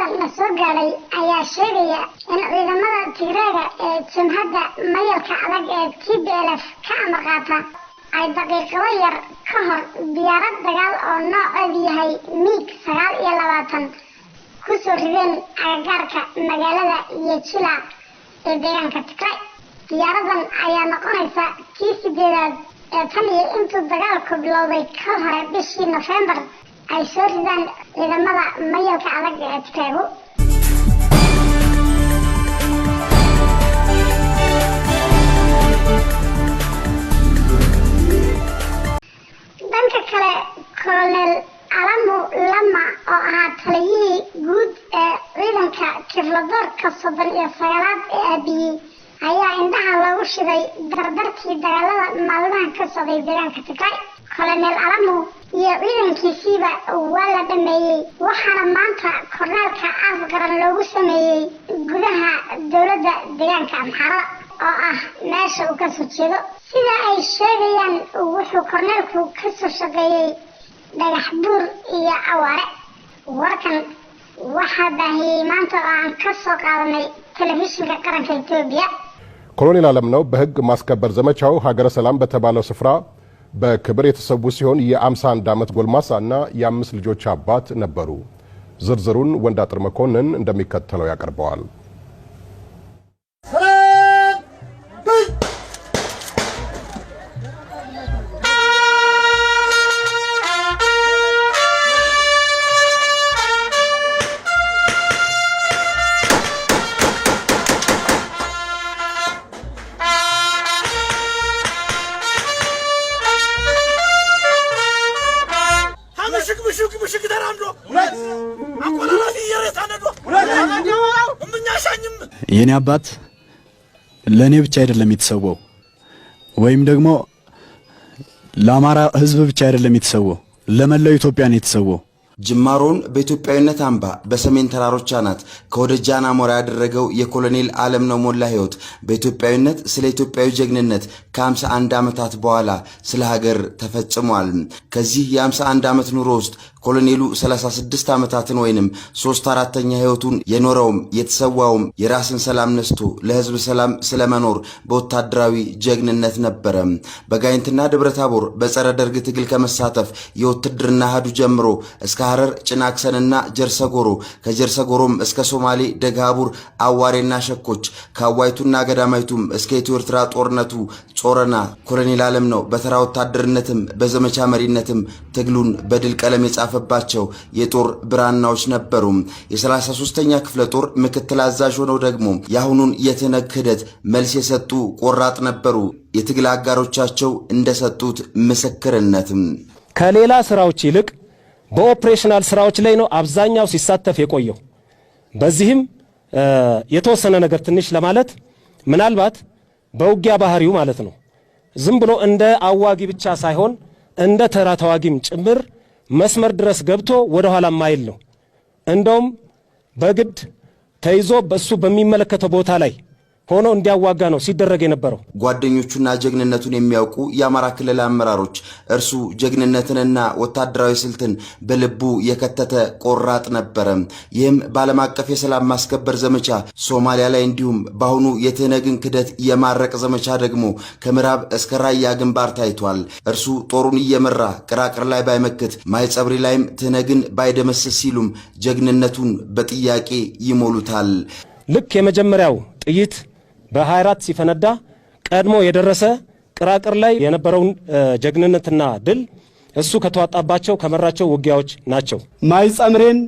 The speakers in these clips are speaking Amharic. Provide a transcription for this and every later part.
hadda la soo gaaray ayaa sheegaya in ciidamada Tigreega ee jimhadda mayalka adag ee TPLF ka amar qaata ay daqiiqado yar ka hor diyaarad dagaal oo nooceedu yahay MiG-29 ku soo rideen agagaarka magaalada Yechila ee deegaanka Tigray. diyaaradan ayaa noqonaysa kii sideedaad ee tan iyo intuu dagaalku bilowday ka hor bishii November ay soo ridaan ciidamada mayalka adag ee Tigreegu. dhanka kale Colonel Alamu Lama oo ahaa taliyihii guud ee ciidanka Kefladoorka 39aad ee Abiy ayaa indhaha lagu shiday dardartii dagaalada maalmaha ka socday deegaanka Tigray. Colonel Alamu iyo ciidankiisiiba waa la dhameeyay waxaana maanta korneelka afgaran loogu sameeyay gudaha dowladda deegaanka Amhara oo ah meesha uu ka soo jeedo. sida ay sheegayaan wuxuu korneelku ka soo shaqeeyay dhagax buur iyo Awaare. warkan waxa baahiyay maanta oo aan ka soo qaadanay telefishinka qaranka Itoobiya. ኮሎኔል አለምነው በህግ ማስከበር ዘመቻው ሀገረ ሰላም በተባለው ስፍራ በክብር የተሰዉ ሲሆን የ51 ዓመት ጎልማሳና የ5 ልጆች አባት ነበሩ። ዝርዝሩን ወንዳጥር መኮንን እንደሚከተለው ያቀርበዋል። የኔ አባት ለኔ ብቻ አይደለም የተሰወው ወይም ደግሞ ለአማራ ህዝብ ብቻ አይደለም የተሰወው ለመላው ኢትዮጵያ ነው የተሰወው። ጅማሮን በኢትዮጵያዊነት አምባ በሰሜን ተራሮች አናት ከወደጃና ሞራ ያደረገው የኮሎኔል አለምነው ሞላ ህይወት በኢትዮጵያዊነት ስለ ኢትዮጵያዊ ጀግንነት ከ51 ዓመታት በኋላ ስለ ሀገር ተፈጽሟል። ከዚህ የ51 ዓመት ኑሮ ውስጥ ኮሎኔሉ 36 ዓመታትን ወይንም 3/4ኛ ህይወቱን የኖረውም የተሰዋውም የራስን ሰላም ነስቶ ለህዝብ ሰላም ስለመኖር በወታደራዊ ጀግንነት ነበረ። በጋይንትና ደብረታቦር በጸረ ደርግ ትግል ከመሳተፍ የውትድርና ሀዱ ጀምሮ እስከ ሐረር ጭናክሰንና ጀርሰጎሮ ከጀርሰጎሮም እስከ ሶማሌ ደጋቡር አዋሬና ሸኮች ከአዋይቱና ገዳማይቱም እስከ ኢትዮጵያ ጦርነቱ ጾረና ኮሎኔል አለምነው በተራ ወታደርነትም በዘመቻ መሪነትም ትግሉን በድል ቀለም የጻፈባቸው የጦር ብራናዎች ነበሩ። የ33ኛ ክፍለ ጦር ምክትል አዛዥ ሆነው ደግሞ ያሁኑን የትነግ ክህደት መልስ የሰጡ ቆራጥ ነበሩ። የትግል አጋሮቻቸው እንደሰጡት ምስክርነትም ከሌላ ስራዎች ይልቅ በኦፕሬሽናል ስራዎች ላይ ነው አብዛኛው ሲሳተፍ የቆየው። በዚህም የተወሰነ ነገር ትንሽ ለማለት ምናልባት በውጊያ ባህሪው ማለት ነው ዝም ብሎ እንደ አዋጊ ብቻ ሳይሆን እንደ ተራ ተዋጊም ጭምር መስመር ድረስ ገብቶ ወደ ኋላ ማይል ነው። እንደውም በግድ ተይዞ በሱ በሚመለከተው ቦታ ላይ ሆኖ እንዲያዋጋ ነው ሲደረግ የነበረው። ጓደኞቹና ጀግንነቱን የሚያውቁ የአማራ ክልል አመራሮች እርሱ ጀግንነትንና ወታደራዊ ስልትን በልቡ የከተተ ቆራጥ ነበረ። ይህም ባለም አቀፍ የሰላም ማስከበር ዘመቻ ሶማሊያ ላይ እንዲሁም ባሁኑ የትነግን ክደት የማረቅ ዘመቻ ደግሞ ከምዕራብ እስከ ራያ ግንባር ታይቷል። እርሱ ጦሩን እየመራ ቅራቅር ላይ ባይመክት ማይጸብሪ ላይም ትነግን ባይደመስስ ሲሉም ጀግንነቱን በጥያቄ ይሞሉታል። ልክ የመጀመሪያው ጥይት በ24 ሲፈነዳ ቀድሞ የደረሰ ቅራቅር ላይ የነበረውን ጀግንነትና ድል እሱ ከተዋጣባቸው ከመራቸው ውጊያዎች ናቸው። ማይጸምሬን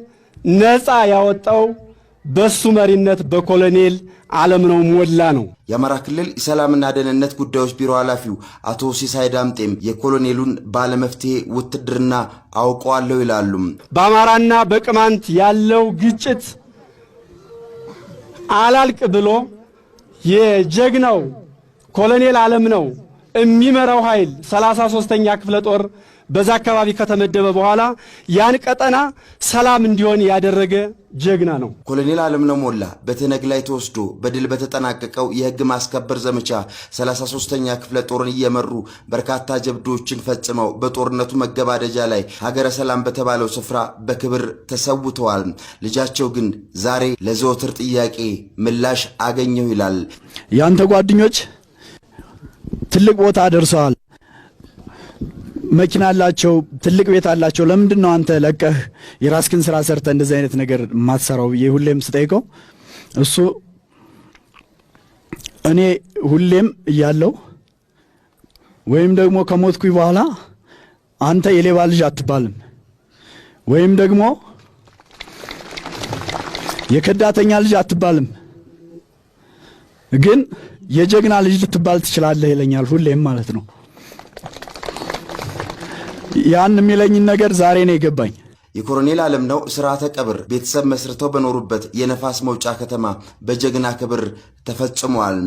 ነፃ ያወጣው በሱ መሪነት በኮሎኔል አለምነው ሞላ ነው። የአማራ ክልል ሰላምና ደህንነት ጉዳዮች ቢሮ ኃላፊው አቶ ሲሳይ ዳምጤም የኮሎኔሉን ባለመፍትሄ ውትድርና አውቀዋለሁ ይላሉ። በአማራና በቅማንት ያለው ግጭት አላልቅ ብሎ የጀግናው ኮሎኔል አለምነው የሚመራው ኃይል 33ኛ ክፍለ ጦር በዛ አካባቢ ከተመደበ በኋላ ያን ቀጠና ሰላም እንዲሆን ያደረገ ጀግና ነው። ኮሎኔል አለምነው ሞላ በትነግ ላይ ተወስዶ በድል በተጠናቀቀው የህግ ማስከበር ዘመቻ 33ኛ ክፍለ ጦርን እየመሩ በርካታ ጀብዶችን ፈጽመው በጦርነቱ መገባደጃ ላይ ሀገረ ሰላም በተባለው ስፍራ በክብር ተሰውተዋል። ልጃቸው ግን ዛሬ ለዘወትር ጥያቄ ምላሽ አገኘው ይላል። ያንተ ጓደኞች ትልቅ ቦታ ደርሰዋል፣ መኪና አላቸው፣ ትልቅ ቤት አላቸው። ለምንድን ነው አንተ ለቀህ የራስክን ስራ ሰርተ እንደዚህ አይነት ነገር ማትሰራው? ሁሌም ስጠይቀው እሱ እኔ ሁሌም እያለው ወይም ደግሞ ከሞትኩኝ በኋላ አንተ የሌባ ልጅ አትባልም ወይም ደግሞ የከዳተኛ ልጅ አትባልም፣ ግን የጀግና ልጅ ልትባል ትችላለህ ይለኛል ሁሌም ማለት ነው። ያን የሚለኝን ነገር ዛሬ ነው የገባኝ። የኮሎኔል አለምነው ስርዓተ ቀብር ቤተሰብ መስርተው በኖሩበት የነፋስ መውጫ ከተማ በጀግና ክብር ተፈጽሟል።